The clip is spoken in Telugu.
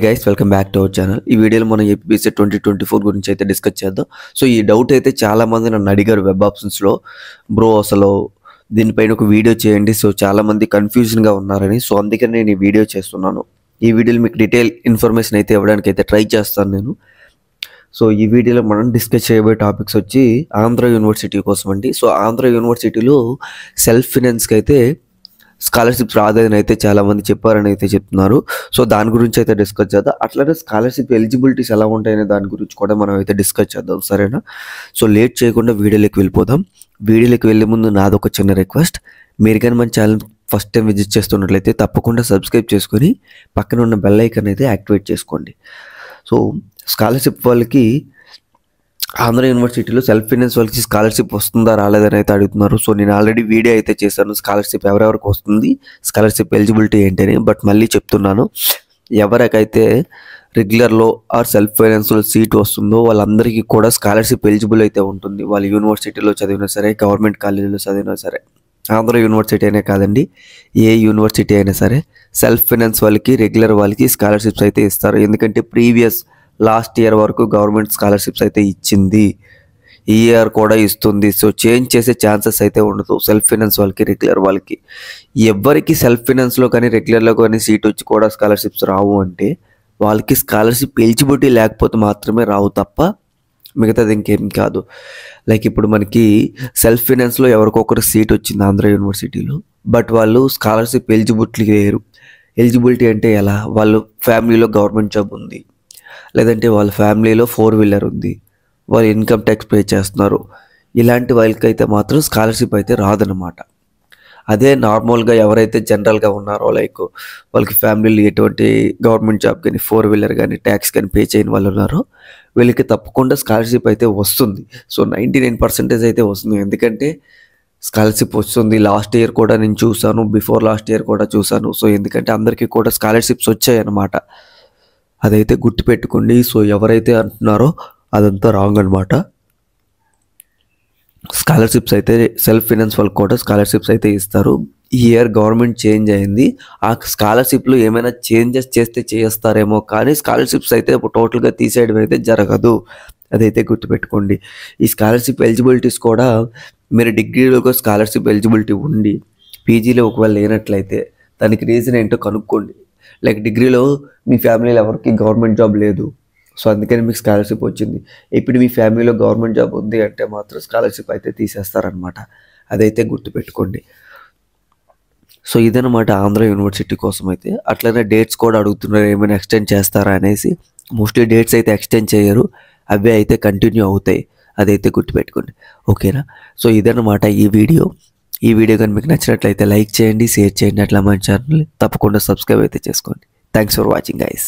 Guys welcome back to our channel. ఈ వీడియోలో మనం ఏపీపీఎస్సీ 2024 గురించి అయితే డిస్కస్ చేద్దాం. సో ఈ డౌట్ అయితే చాలా మంది నన్ను అడిగారు వెబ్ ఆప్షన్స్లో, బ్రో అసలు దీనిపైన ఒక వీడియో చేయండి, సో చాలా మంది కన్ఫ్యూజన్గా ఉన్నారని. సో అందుకని నేను ఈ వీడియో చేస్తున్నాను. ఈ వీడియోలో మీకు డీటెయిల్ ఇన్ఫర్మేషన్ అయితే ఇవ్వడానికి అయితే ట్రై చేస్తాను నేను. సో ఈ వీడియోలో మనం డిస్కస్ చేయబోయే టాపిక్స్ వచ్చి ఆంధ్ర యూనివర్సిటీ కోసం అండి. సో ఆంధ్ర యూనివర్సిటీలో సెల్ఫ్ ఫినాన్స్కి అయితే స్కాలర్షిప్స్ రాదని అయితే చాలామంది చెప్పారని అయితే చెప్తున్నారు. సో దాని గురించి అయితే డిస్కస్ చేద్దాం. అట్లానే స్కాలర్షిప్ ఎలిజిబిలిటీస్ ఎలా ఉంటాయనే దాని గురించి కూడా మనం అయితే డిస్కస్ చేద్దాం, సరేనా? సో లేట్ చేయకుండా వీడియోలోకి వెళ్ళిపోదాం. వీడియోలోకి వెళ్ళే ముందు నాదొక చిన్న రిక్వెస్ట్, మీరు కానీ మన ఛానల్ ఫస్ట్ టైం విజిట్ చేస్తున్నట్లయితే తప్పకుండా సబ్స్క్రైబ్ చేసుకొని పక్కన ఉన్న బెల్ ఐకాన్ అయితే యాక్టివేట్ చేసుకోండి. సో స్కాలర్షిప్ వాళ్ళకి ఆంధ్ర యూనివర్సిటీలో సెల్ఫ్ ఫైనాన్స్ వాళ్ళకి స్కాలర్షిప్ వస్తుందా రాలేదని అయితే అడుగుతున్నారు. సో నేను ఆల్రెడీ వీడియో అయితే చేశాను, స్కాలర్షిప్ ఎవరెవరికి వస్తుంది, స్కాలర్షిప్ ఎలిజిబిలిటీ ఏంటి అని. బట్ మళ్ళీ చెప్తున్నాను, ఎవరికైతే రెగ్యులర్లో ఆర్ సెల్ఫ్ ఫైనాన్స్లో సీట్ వస్తుందో వాళ్ళందరికీ కూడా స్కాలర్షిప్ ఎలిజిబుల్ అయితే ఉంటుంది. వాళ్ళు యూనివర్సిటీలో చదివినా సరే, గవర్నమెంట్ కాలేజీలో చదివినా సరే, ఆంధ్ర యూనివర్సిటీ అయినా కాదండి, ఏ యూనివర్సిటీ అయినా సరే సెల్ఫ్ ఫైనాన్స్ వాళ్ళకి రెగ్యులర్ వాళ్ళకి స్కాలర్షిప్స్ అయితే ఇస్తారు. ఎందుకంటే ప్రీవియస్ లాస్ట్ ఇయర్ వరకు గవర్నమెంట్ స్కాలర్షిప్స్ అయితే ఇచ్చింది, ఈ ఇయర్ కూడా ఇస్తుంది. సో చేంజ్ చేసే ఛాన్సెస్ అయితే ఉండదు సెల్ఫ్ ఫైనాన్స్ వాళ్ళకి రెగ్యులర్ వాళ్ళకి. ఎవరికి సెల్ఫ్ ఫైనాన్స్లో కానీ రెగ్యులర్లో కానీ సీట్ వచ్చి కూడా స్కాలర్షిప్స్ రావు అంటే వాళ్ళకి స్కాలర్షిప్ ఎలిజిబిలిటీ లేకపోతే మాత్రమే రావు తప్ప మిగతాది ఇంకేం కాదు. లైక్ ఇప్పుడు మనకి సెల్ఫ్ ఫైనాన్స్లో ఎవరికొకరు సీట్ వచ్చింది ఆంధ్ర యూనివర్సిటీలో, బట్ వాళ్ళు స్కాలర్షిప్ ఎలిజిబిలిటీ లేరు. ఎలిజిబిలిటీ అంటే ఎలా? వాళ్ళు ఫ్యామిలీలో గవర్నమెంట్ జాబ్ ఉంది, లేదంటే వాళ్ళ ఫ్యామిలీలో 4 వీలర్ ఉంది, వాళ్ళు ఇన్కమ్ ట్యాక్స్ పే చేస్తున్నారు, ఇలాంటి వాళ్ళకైతే మాత్రం స్కాలర్షిప్ అయితే రాదనమాట. అదే నార్మల్గా ఎవరైతే జనరల్గా ఉన్నారో, లైక్ వాళ్ళకి ఫ్యామిలీలో ఎటువంటి గవర్నమెంట్ జాబ్ కానీ 4 వీలర్ కానీ ట్యాక్స్ కానీ పే చేయని వాళ్ళు ఉన్నారో వీళ్ళకి తప్పకుండా స్కాలర్షిప్ అయితే వస్తుంది. సో 99% అయితే వస్తుంది. ఎందుకంటే స్కాలర్షిప్ వస్తుంది. లాస్ట్ ఇయర్ కూడా నేను చూసాను, బిఫోర్ లాస్ట్ ఇయర్ కూడా చూసాను. సో ఎందుకంటే అందరికీ కూడా స్కాలర్షిప్స్ వచ్చాయి అన్నమాట, అదైతే గుర్తుపెట్టుకోండి. సో ఎవరైతే అంటున్నారో అదంతా రాంగ్ అనమాట. స్కాలర్షిప్స్ అయితే సెల్ఫ్ ఫైనాన్స్ వాళ్ళకి కూడా స్కాలర్షిప్స్ అయితే ఇస్తారు. ఈ ఇయర్ గవర్నమెంట్ చేంజ్ అయింది, ఆ స్కాలర్షిప్లో ఏమైనా చేంజెస్ చేస్తే చేస్తారేమో కానీ స్కాలర్షిప్స్ అయితే టోటల్గా తీసేయడం అయితే జరగదు, అదైతే గుర్తుపెట్టుకోండి. ఈ స్కాలర్షిప్ ఎలిజిబిలిటీస్ కూడా మీరు డిగ్రీలో స్కాలర్షిప్ ఎలిజిబిలిటీ ఉండి పీజీలో ఒకవేళ లేనట్లయితే దానికి రీజన్ ఏంటో కనుక్కోండి. లైక్ డిగ్రీలో మీ ఫ్యామిలీలో ఎవరికి గవర్నమెంట్ జాబ్ లేదు, సో అందుకని మీకు స్కాలర్షిప్ వచ్చింది. ఇప్పుడు మీ ఫ్యామిలీలో గవర్నమెంట్ జాబ్ ఉంది అంటే మాత్రం స్కాలర్షిప్ అయితే తీసేస్తారనమాట, అదైతే గుర్తుపెట్టుకోండి. సో ఇదనమాట ఆంధ్ర యూనివర్సిటీ కోసం అయితే. అట్లనే డేట్స్ కూడా అడుగుతున్నారు, ఏమైనా ఎక్స్టెండ్ చేస్తారా అనేసి. మోస్ట్లీ డేట్స్ అయితే ఎక్స్టెండ్ చేయరు, అవే అయితే కంటిన్యూ అవుతాయి, అదైతే గుర్తుపెట్టుకోండి, ఓకేనా? సో ఇదనమాట ఈ వీడియో కానీ మీకు నచ్చినట్లయితే లైక్ చేయండి, షేర్ చేయండి, అట్లా మన ఛానల్ని తప్పకుండా సబ్స్క్రైబ్ అయితే చేసుకోండి. Thanks for watching guys.